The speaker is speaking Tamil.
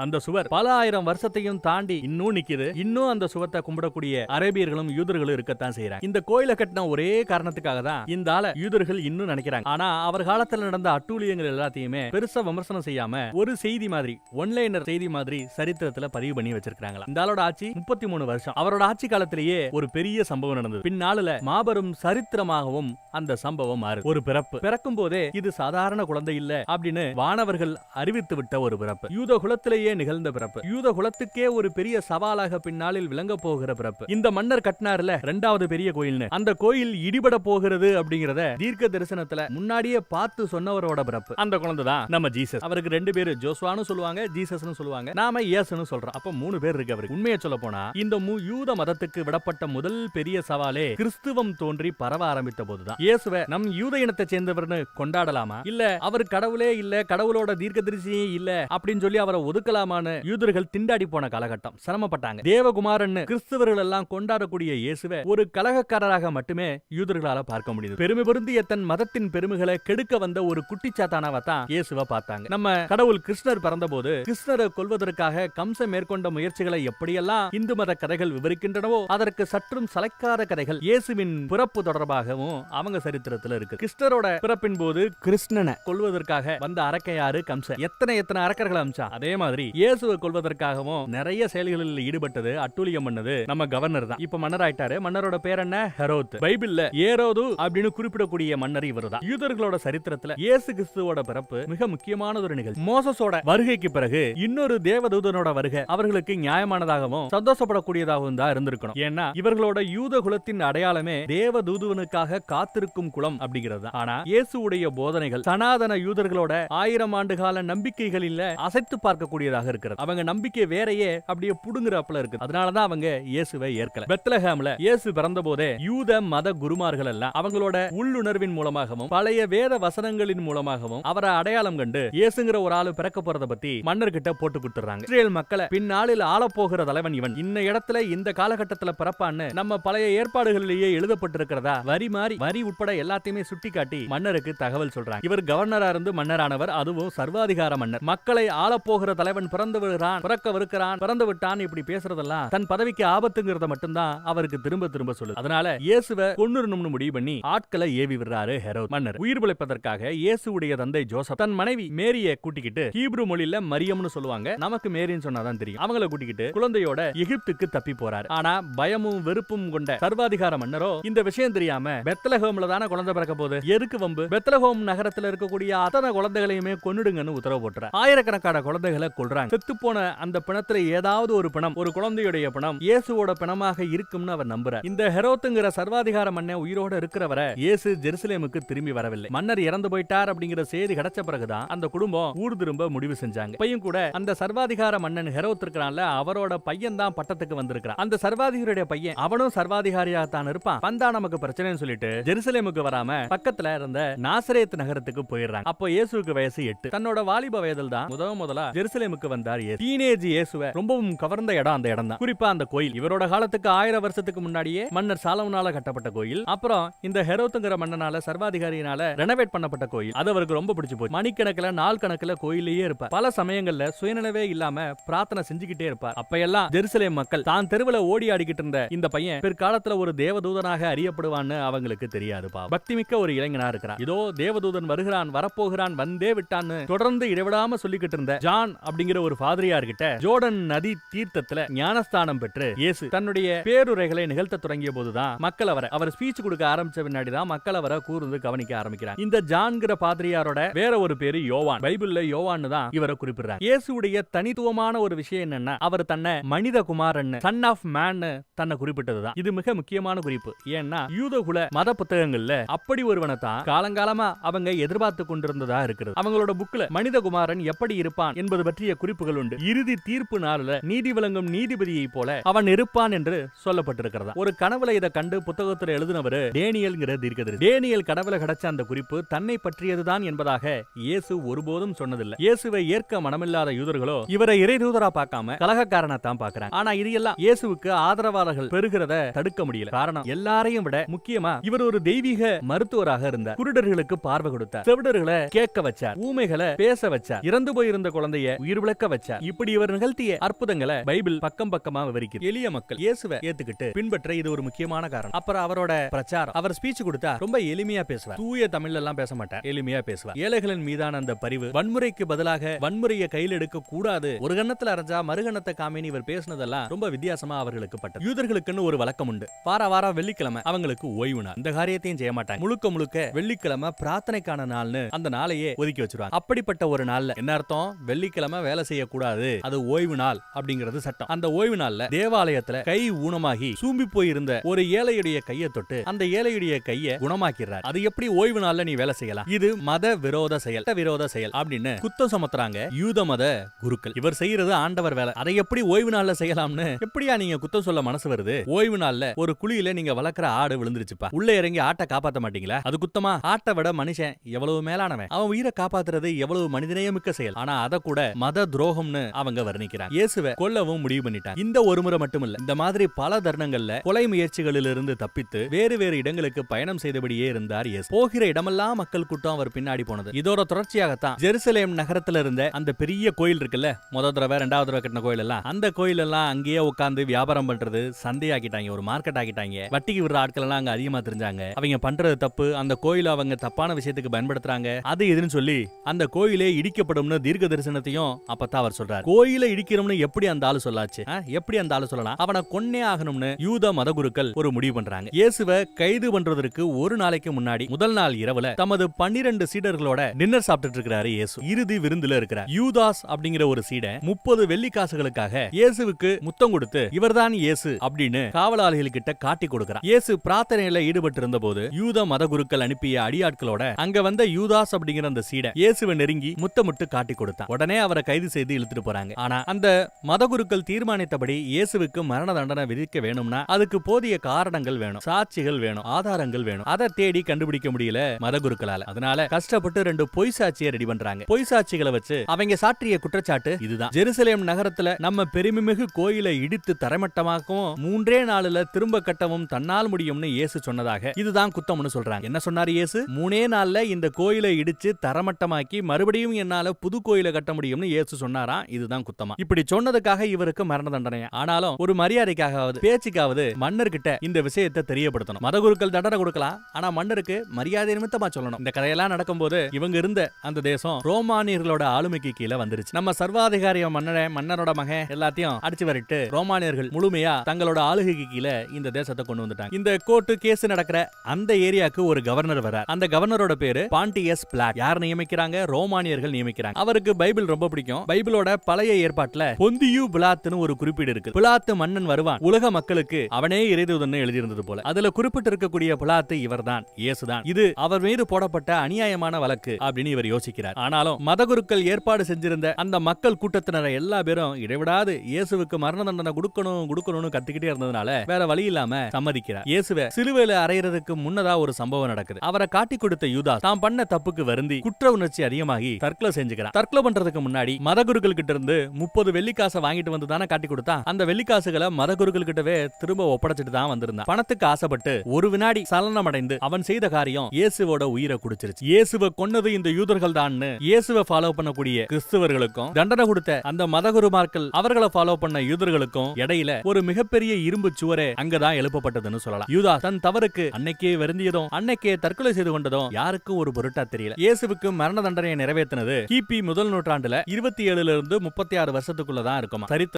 அந்த சுவர் பல ஆயிரம் வருஷத்தையும் தாண்டி இன்னும் நிக்குது. இன்னும் அந்த சுவத்தை கும்பிடக்கூடிய அரேபியர்களும் யூதர்களும் இருக்கத்தான் செய்யறாங்க. இந்த கோயிலை கட்டின ஒரே காரணத்துக்காக தான் இந்த ஆள யூதர்கள் இன்னும் நினைக்கிறாங்க. ஆனா அவர் காலத்துல நடந்த அட்டூழியங்கள் எல்லாத்தையுமே பெருசா விமர்சனம் செய்யாம ஒரு செய்தி மாதிரி, ஒன்லைனர் செய்தி மாதிரி சரித்திரத்துல பதிவு பண்ணி வச்சிருக்காங்களா. இந்த ஆளோட ஆட்சி 33 வருஷம். அவரோட ஆட்சி காலத்திலேயே ஒரு பெரிய சம்பவம் நடந்தது. பின்னால மாபெரும் சரித்திரமாகவும் அந்த சம்பவம் மாறு. ஒரு பிறக்கும் போதே இது சாதாரண குழந்தை இல்ல அப்படின்னு வானவர்கள் அறிவித்து விட்ட ஒரு பிறப்பு. யூத குலத்திலேயே நிகழ்ந்த பிறப்பு. யூத குலத்துக்கே ஒரு பெரிய சவாலாக பின்னாளில் விளங்க போகிற பிறப்பு. இந்த மன்னர் கட்டினார்ல இரண்டாவது பெரிய கோயில்னு, அந்த கோயில் இடிபட போகிறது அப்படிங்கறத தீர்க்க தரிசனத்துல முன்னாடியே பார்த்து சொன்னவரோட பிறப்பு. அந்த குழந்தை தான் நம்ம ஜீசஸ். அவருக்கு 2 பேரு, ஜோஸ்வான்னு சொல்லுவாங்க, ஜீசஸ்னு சொல்லுவாங்க. நாம இயேசுன்னு சொல்றோம். அப்ப 3 பேர் இருக்கு அவருக்கு. உண்மையை சொல்ல போனா இந்த யூத மதத்துக்கு விடப்பட்ட முதல் பெரிய சவாலே கிறிஸ்துவம் தோன்றி பரவ ஆரம்பித்த போதுதான். இயேசுவை நம் யூத இனத்தை சேர்ந்தவர்னு கொண்டாடலாமா, இல்ல அவர் கடவுளே இல்ல, கடவுளோட தீர்க்கதரிசியே இல்ல அப்படின்னு சொல்லி அவரை ஒதுக்கலாமான்னு யூதர்கள் திண்டாடி போன காலகட்டம். சிரமப்பட்டாங்க. தேவகுமாரன் கிறிஸ்தவர்கள் எல்லாம் கொண்டாடக்கூடிய இயேசுவை ஒரு கலகக்காரராக மட்டுமே யூதர்களால பார்க்க முடியுது. பெருமை பொருந்திய தன் மதத்தின் பெருமைகளை கெடுக்க வந்த ஒரு குட்டிச்சாத்தானாவ தான் இயேசுவை பார்த்தாங்க. நம்ம கடவுள் கிருஷ்ணர் பிறந்தபோது கிருஷ்ணரை கொல்வதற்காக கம்சன் மேற்கொண்ட முயற்சிகளை எப்படியெல்லாம் இந்து மத கதைகள் விவரிக்கின்றனவோ அதற்கு சற்றும் சளைக்காத கதைகள் இயேசுவின் பிறப்பு தொடர்பாகவும் அவங்க சரித்திரத்துல இருக்கு. கிருஷ்ணரோட பிறப்பின் போது கிருஷ்ணனை கொல்வதற்காக வந்த அரக்கையாரு கம்சன் எத்தனை அரக்கர்களை அமிச்சா, அதே மாதிரி இயேசுவை கொல்வதற்காகவும் நிறைய செயல்களில் ஈடுபட்டது, அட்டூழியம் பண்ணது நம்ம கவர்னர் தான். இப்ப மன்னர் ஆயிட்டாரு. மன்னரோட பேர் என்ன? ஹெரோத். பைபிள்ல ஏரோது அப்படின்னு குறிப்பிடக்கூடிய மன்னர் இவர்தான். யூதர்களோட சரித்திரத்துல இயேசு கிறிஸ்துவோட பிறப்பு மிக முக்கியமான ஒரு நிகழ்ச்சி. மோசஸோட வருகைக்கு பிறகு இன்னொரு தேவதூதனோட வருகை அவர்களுக்கு நியாயமானதாகவும் சந்தோஷப்படக்கூடியதாகவும் தான் இருந்திருக்கணும். ஏன்னா இவர்களோட யூத குலத்தின் அடையாளமே தேவதூதனுக்காக காத்திருக்கும் குலம் அப்படிங்கிறது. ஆனா இயேசுடைய போதனைகள் சனாதன யூதர்களோட 1000 ஆண்டு கால நம்பிக்கைகளில் அசைத்து பார்க்கக்கூடியதாக இருக்கிறது. அவங்க நம்பிக்கை வேறையே அப்படியே புடுங்குறப்பல இருக்கு. அதனாலதான் அவங்க இயேசுவை ஏற்கல. பெத்லஹேம்ல இயேசு பிறந்த போதே யூத மத குருமார்கள் எல்லாம் அவங்களோட உள்ளுணர்வின் மூலமாகவும் பழைய வேத வசனங்களின் மூலமாகவும் அவரை அடையாளம் கண்டு இயேசுங்கிற ஒரு ஆளு பிறக்க போறத பத்தி மன்னர்கிட்ட போட்டு கொடுத்துறாங்க. இஸ்ரேல் மக்களை பின்னாளில் ஆள போகிற தலைவன் இவன், இந்த இடத்துல இந்த காலகட்டத்துல பிறப்பான்னு நம்ம பழைய ஏற்பாடுகளிலேயே எழுதப்பட்டிருக்கிறதா வரி உட்பட எல்லாத்தையுமே சுட்டி காட்டி மன்னருக்கு தகவல் சொல்றாங்க. இவர் கவர்னரா இருந்து மன்னரானவர், அதுவும் சர்வாதிகார மன்னர். மக்களை ஆள போகிற தலைவன் பிறந்து விடுறான், பிறக்கவிருக்கிறான், பிறந்து விட்டான் இப்படி பேசுறதெல்லாம் தன் பதவிக்கு ஆபத்துங்கிறத மட்டும்தான் அவருக்கு திரும்ப திரும்ப சொல்லுது. அதனால இயேசுவை கொன்னுறணும்னு முடிவு பண்ணி ஆட்களை ஏவி விடுறாரு ஹெரோத் மன்னர். உயிர் பிழைப்பதற்காக இயேசுடைய தந்தை ஜோசப் தன் மனைவி மேரியை கூட்டிக்கிட்டு, ஹீப்ரு மொழியில மரியம்னு சொல்லுவாங்க, நமக்கு மேரின்னு சொன்னாதான் தெரியும், அவங்களை கூட்டிக்கிட்டு குழந்தையோட எகிப்துக்கு தப்பி போறாரு. ஆனா பயமும் வெறுப்பும் கொண்ட சர்வாதிகார மன்னரோ இந்த விஷயம் தெரியாம பெத்லஹேம்ல தான குழந்தை பிறக்க போகுது, எதுக்கு வம்பு, பெத்லஹேம் நகரத்துல இருக்கக்கூடிய அத்தனை குழந்தைகளையுமே கொன்னுடுங்கன்னு உத்தரவு போட்டுறார். ஆயிரக்கணக்கான குழந்தைகளை கொல்றாங்க. செத்து போன அந்த பிணத்துல ஏதாவது ஒரு பிணம், ஒரு குழந்தையுடைய பிணம் இயேசுவோட பிணமாக இருக்கும்னு அவர் நம்புறார். இந்த ஹெரோத்துங்கிற சர்வாதிகார மன்னன் உயிரோட இருக்கிறவரை இயேசு ஜெருசலேமுக்கு திரும்பி வரவில்லை. மன்னர் இறந்து போயிட்டார் அப்படிங்கிற செய்தி கிடைச்ச பிறகுதான் அந்த குடும்பம் ஊர் திரும்ப முடிவு செஞ்சாங்க. பையன் கூட அந்த சர்வாதிகார மன்னன் ஹெரோத் இருக்கிறான்ல, அவரோட பையன் தான் பட்டத்துக்கு வந்திருக்கிறான். அந்த சர்வாதிகாரியுடைய பையன் அவனும் சர்வாதிகாரியாக தான் இருப்பான், வந்தா நமக்கு பிரச்சனைன்னு சொல்லிட்டு ஜெருசலேமுக்கு வராம பக்கத்துல இருந்த நாசரேத் நகரத்துக்கு போயிடுறாங்க. அப்போ இயேசுக்கு வயசு 8. தன்னோட வாலிப வயதில் தான் முதலா ஜெருசலேமுக்கு வந்தார் இயேசு. டீனேஜ் இயேசுவை ரொம்பவும் கவர்ந்த இடம் அந்த இடம் தான். குறிப்பா அந்த கோயில் இவரோட காலத்துக்கு 1000 வருஷத்துக்கு முன்னாடியே மன்னர் சாலமோனால கட்டப்பட்ட கோயில். அப்புறம் இந்த ஹெரோத்துங்கிற மன்னனால சர்வாதிகாரியினால ரெனோவேட் பண்ணப்பட்ட கோயில். அது அவருக்கு ரொம்ப பிடிச்சு போச்சு. மணிக்கணக்கில் நாள் கணக்குல கோயிலேயே இருப்பார். பல சமயங்கள்ல சுயநினைவே இல்லாம பிரார்த்தனை செஞ்சுக்கிட்டே இருப்பார். அப்ப எல்லாம் ஜெருசலேம் மக்கள் தான் தெருவுல ஓடி ஆடிக்கிட்டு இருந்த இந்த பையன் பிற்காலத்துல ஒரு தேவதூதனாக அறியப்படுவான்னு அவங்களுக்கு தெரியாது. பக்திமிக்க ஒரு இளைஞனா இருக்கிறார். இதோ தேவதூதன் வருகிறான், வரப்போகிறான், வந்தே விட்டான்னு தொடர்ந்து இடைவிடாம சொல்லிக்கிட்டு இருந்த ஜான் அப்படிங்கிற ஒரு ஃபாதரியார் கிட்ட ஜோர்டன் நதி தீர்த்தத்துல ஞானஸ்தானம் பெற்று இயேசு தன்னுடைய பேருரைகளை நிகழ்த்த தொடங்கிய போதுதான் மக்கள் அவர் ஸ்பீச் கொடுக்க ஆரம்பிச்ச பின்னாடிதான் மக்கள் அவரை கூர்ந்து கவனிக்க ஆரம்பிக்கிறாங்க. இந்த ஜான்கிற பாதிரியாரோட வேற ஒரு பேரு யோவான். பைபிள்ல யோவான்னு தான் இவரை குறிப்பிடுறாங்க. இயேசுடைய தனித்துவமான ஒரு விஷயம் என்னன்னா அவர் தன்னை மனித குமாரன், சன் ஆஃப் மேன் தன்னை குறிப்பிட்டதுதான். இது மிக முக்கியமான குறிப்பு. ஏன்னா யூதகுல மத புத்தகங்கள்ல அப்படி ஒருவனை தான் காலங்காலமா அவங்க எதிர்பார்த்து கொண்டிருந்ததா இருக்கிறது. அவங்களோட புக்ல மனிதகுமாரன் எப்படி இருப்பான் என்பது பற்றிய குறிப்புகள் உண்டு. இறுதி தீர்ப்பு நாளில் நீதி விளங்கும் நீதிபதியை போல அவன் இருப்பான் என்று சொல்லப்பட்டிருக்கிறதா. ஒரு கனவுல இதை கண்டு புத்தகத்தில் எழுதினவர் டேனியல்ங்கிற தீர்க்கதரிசி. டேனியல் கனவுல கிடைச்ச அந்த குறிப்பு தன்னை பற்றியதுதான் என்பதாக இயேசு ஒருபோதும் சொன்னதில்லை. இயேசுவை ஏற்க மனமில்லாத யூதர்களோ இவரை இறைதூதரா பார்க்காம கலகக்காரனத்தான் பார்க்கறாங்க. ஆனா இது எல்லாம் இயேசுவுக்கு ஆதரவாளர்கள் பெறுகிறத தடுக்க முடியல. காரணம் எல்லாரையும் விட முக்கியமா இவர் ஒரு தெய்வீக மருத்துவராக இருந்தார். குருடர்களுக்கு பார்வை கொடுத்தார், செவிடர்களை கேட்க வச்சார், ஊமைகளை பேச வச்சார், இறந்து போயிருந்த குழந்தைய உயிர் உழக்க வச்சார். இப்படி இவர் நிகழ்த்திய அற்புதங்களை பைபிள் பக்கம் பக்கமா விவரிக்குது. எளிய மக்கள் இயேசுவை ஏத்துக்கிட்டு பின்பற்ற இது ஒரு முக்கியமான காரணம். அப்புறம் அவரோட பிரச்சாரம். அவர் ஸ்பீச் கொடுத்தா ரொம்ப எளிமையா பேசுவார். தூய தமிழ்ல எல்லாம் பேச மாட்டார், எளிமையா பேசுவார். ஏழைகளின் மீதான அந்த பரிவு, வன்முறைக்கு பதிலாக வன்முறையை கையில் எடுக்க கூடாது, ஒரு கண்ணத்துல அரைஞ்சா மறுகண்ணத்தை காமின்னு இவர் பேசினதெல்லாம் ரொம்ப வித்தியாசமா அவர்களுக்கு பட்டது. யூதர்களுக்குன்னு ஒரு வழக்கம் உண்டு. வாரம் வெள்ளிக்கிழமை அவங்களுக்கு ஓய்வு நாள். இந்த காரியத்தையும் செய்ய மாட்டாங்க. முழுக்க வெள்ளிக்கிழமை பிரார்த்தனைக்கான நாள்னு அந்த நாளையே ஒதுக்கி வச்சிருவாங்க. அப்படிப்பட்ட ஒரு நாள்ல என்ன அர்த்தம்? வெள்ளிக்கிழமை வேலை செய்யக்கூடாது, அது ஓய்வு நாள் அப்படிங்கிறது சட்டம். அந்த ஓய்வு நாள்ல தேவாலயத்துல கை ஊனமாகி சூம்பி போயிருந்த ஒரு ஏழையுடைய கையை தொட்டு அந்த ஏழையுடைய கையை குணமாக்கிறார். அது எப்படி ஓய்வு நாள்ல நீ வேலை செய்யலாம்? இது மத விரோத செயல் அப்படின்னு குத்தம் சுமத்துறாங்க யூத மத குருக்கள். இவர் செய்யறது ஆண்டவர் வேலை, அதை எப்படி ஓய்வு நாள்ல செய்யலாம்னு எப்படியா நீங்க குத்தம் சொல்ல மனசு வருது? ஓய்வு நாள்ல ஒரு குழியில நீங்க வளர்க்குற ஆடு விழுந்துருச்சுப்பா, உள்ள இறங்கி ஆட்டை காப்பாத்த மாட்டீங்களா? அது குத்தமா? ஆட்டை விட மனுஷன் எவ்வளவு மேலானவன், அவன் உயிரை காப்பாத்துறது எவ்வளவு மனிதநேயமிக்க செயல். ஆனா அதை கூட மத துரோகம்னு அவங்க வர்ணிக்கிறாங்க. இயேசுவை கொல்லவும் முடிவு பண்ணிட்டாங்க. இந்த ஒரு முறை மட்டும் இல்ல, இந்த மாதிரி பல தருணங்கள்ல கொலை முயற்சிகளிலிருந்து தப்பித்து வேறு இடங்களுக்கு பயணம் செய்தபடியே இருந்தார் இயேசு. போகிற இடமெல்லாம் மக்கள் கூட்டம் அவர் பின்னாடி போனது. இதோட தொடர்ச்சியாகத்தான் ஜெருசலேம் நகரத்துல இருந்த அந்த பெரிய கோயில் இருக்குல்ல, முதல் தடவை ரெண்டாவது தடவை கட்டின கோயில் எல்லாம், அந்த கோயில் எல்லாம் அங்கேயே உட்கார்ந்து வியாபாரம் பண்றது சந்தையாக்கிட்டாங்க, ஒரு மார்க்கெட் ஆக்கிட்டாங்க. வட்டிக்கு விடுற ஆட்கள் எல்லாம் அங்க அதிகமா தெரிஞ்சாங்க. அவங்க பண்றது தப்பு, அந்த கோயில அவங்க தப்பான விஷயத்துக்கு பயன்படுத்துறாங்க, அது எதுன்னு சொல்லி அந்த கோயிலே இடிக்கப்படும்னு தீர்க்க தரிசனத்தையும் அப்பதான் அவர் சொல்றாரு. கோயில இடிக்கிறோம்னு எப்படி அந்த ஆளு சொல்லாச்சு? எப்படி அந்த ஆளு சொல்லலாம்? அவனை கொன்னே ஆகணும்னு யூத மதகுருக்கள் ஒரு முடிவு பண்றாங்க. இயேசுவை கைது பண்றதற்கு ஒரு நாளைக்கு முன்னாடி முதல் நாள் இரவுல தமது 12 சீடர்களோட டின்னர் சாப்பிட்டு இருக்கிறாரு இயேசு. இறுதி விருந்துல இருக்கிறார். யூதாஸ் அப்படிங்கிற ஒரு சீடன் 30 வெள்ளி காசுகளுக்காக இயேசுவுக்கு முத்தம் கொடுத்து இவர்தான் இயேசு அப்படின்னு காவலாளிகள் கிட்ட காட்டி கொடுக்கிறார். இயேசு பிரார்த்தனையில ஈடுபட்டு இருந்த போது யூத மதகுருக்கள் அனுப்பிய அடியாட்களோட அங்க வந்த யூதாஸ் அப்படிங்கிற அந்த சீடன் இயேசுவை நெருங்கி முத்தமிட்டு காட்டி கொடுத்தான். உடனே அவரை கைது செய்து இழுத்துட்டு போறாங்க. ஆனா அந்த மதகுருக்கள் தீர்மானித்தபடி இயேசுவுக்கு மரண தண்டனை விதிக்க வேணும்னா அதுக்கு போதிய காரணங்கள் வேணும், சாட்சிகள் வேணும், ஆதாரங்கள் வேணும். அதை தேடி கண்டுபிடிக்க முடியல மதகுருக்களால. அதனால கஷ்டப்பட்டு 2 பொய் சாட்சியை ரெடி பண்றாங்க. பொய் சாட்சிகளை வச்சு அவங்க சாற்றிய குற்றச்சாட்டு இதுதான்: ஜெருசலேம் நகரத்துல நம்ம பெருமைமிகு கோயிலை இடித்து தரைமட்டமாகவும் 3 நாள்ல திரும்ப கட்டவும் தன்னால் முடியும்னு இயேசு சொன்னதாக இதுதான் குத்தம்னு சொல்றாங்க. என்ன சொன்னாரு இயேசு? 3 நாள்ல இந்த கோயிலை இடிச்சு தரமட்டமாக்கி மறுபடியும் என்னால புது கோயிலை கட்ட முடியும்னு இயேசு சொன்னாரா? இதுதான் குத்தமா? இப்படி சொன்னதுக்காக இவருக்கு மரண தண்டனை. ஆனாலும் ஒரு மரியாதைக்காகவது பேச்சுக்காவது மன்னர்கிட்ட இந்த விஷயத்தை தெரியப்படுத்தணும். மதகுருக்கள் தண்டனை கொடுக்கலாம், ஆனா மன்னருக்கு மரியாதை நிமித்தமா சொல்லணும். இந்த கதையெல்லாம் நடக்கும்போது இவங்க இருந்த அந்த தேசம் ரோமானியர்களோட ஆளுமைக்கு கீழே வந்துருச்சு. நம்ம சர்வாதிகாரிய மன்னரோட மகன் எல்லாத்தையும் அடிச்சு வரட்டு ரோமானியர்கள் முழுமையா தங்களோட ஆளுகைக்கு கீழே இந்த தேசத்தை கொண்டு வந்துட்டாங்க. இந்த கோர்ட்டு கேஸ் நடக்கிற அந்த ஏரியாக்கு ஒரு கவர்னர் வரார். அந்த கவர்னரோட பேரு பாண்டியஸ் பிளாட். யார் நியமிக்கிறாங்க? ரோமானியர்கள் நியமிக்கிறாங்க. அவருக்கு பைபிள் ரொம்ப பிடிக்கும். பைபிளோட பழைய ஏற்பாட்டுல பொந்தியு பிலாத்துன்னு ஒரு குறிப்பீடு இருக்கு. பிலாத்து மன்னன் வருவான், உலக மக்களுக்கு அவனே இறைதூதன்னு எழுதியிருந்தது போல. அதுல குறிப்பிட்டு இருக்கக்கூடிய பிலாத்து இவர்தான், இயேசுதான். இது அவர் மீது போடப்பட்ட அநியாயமான வழக்கு அப்படின்னு இவர் யோசிக்கிறார். ஆனாலும் மதகுருக்கள் ஏற்பாடு செஞ்சிருந்த அந்த மக்கள் கூட்டத்தினரை எல்லா பேரும் இடைவிடாது இயேசுவுக்கு மரண தண்டனை கொடுக்கணும்னு கத்திக்கிட்டே இருந்ததுனால வேற வழி இல்லாம சம்மதிக்கிறார். இயேசுவை சிலுவையில அறையறதுக்கு முன்னதா ஒரு சம்பவம் நடக்குது. அவரை காட்டி கொடுத்த யூதாஸ் தான் பண்ண தப்புக்கு வருந்தி குற்ற உணர்ச்சி அதிகமாகி தற்கொலை செஞ்சுக்கிறான். தற்கொலை பண்றதுக்கு முன்னாடி மதகுருக்கள் கிட்ட இருந்து 30 வெள்ளிக்காசை வாங்கிட்டு வந்து தானே காட்டி கொடுத்தா. அந்த வெள்ளிக்காசுகளை மதகுருக்கள் கிட்டவே திரும்ப ஒப்படைச்சிட்டு தான் வந்திருந்தான். பணத்துக்கு ஆசைப்பட்டு ஒரு வினாடி சலனமடைந்து அவன் செய்த காரியம் இயேசுவோட உயிரை குடிச்சிருச்சு. இயேசுவை கொன்னது இந்த யூதர்கள் தான். இயேசுவை ஃபாலோ பண்ணக்கூடிய கிறிஸ்தவர்களுக்கும் தண்டனை கொடுத்த அந்த மதகுருமார்கள் அவர்களை ஃபாலோ பண்ண யூதர்களுக்கும் இடையில ஒரு மிகப்பெரிய இரும்பு சுவரே அங்கதான் எழுப்பப்பட்டதுன்னு சொல்லலாம். யூதாஸ் தன் தவறுக்கு அன்னைக்கே வருந்தியதும் அன்னைக்கே தற்கொலை செய்து கொண்டதும் யாருக்கும் ஒரு பொருட்டா தெரியல. இயேசுவுக்கு மரண தண்டனையை நிறைவேற்றினது கிபி முதல் நூற்றாண்டுல 27 இருந்து 36 வருஷத்துக்குள்ளதான் இருக்குமா. சரித்திரம்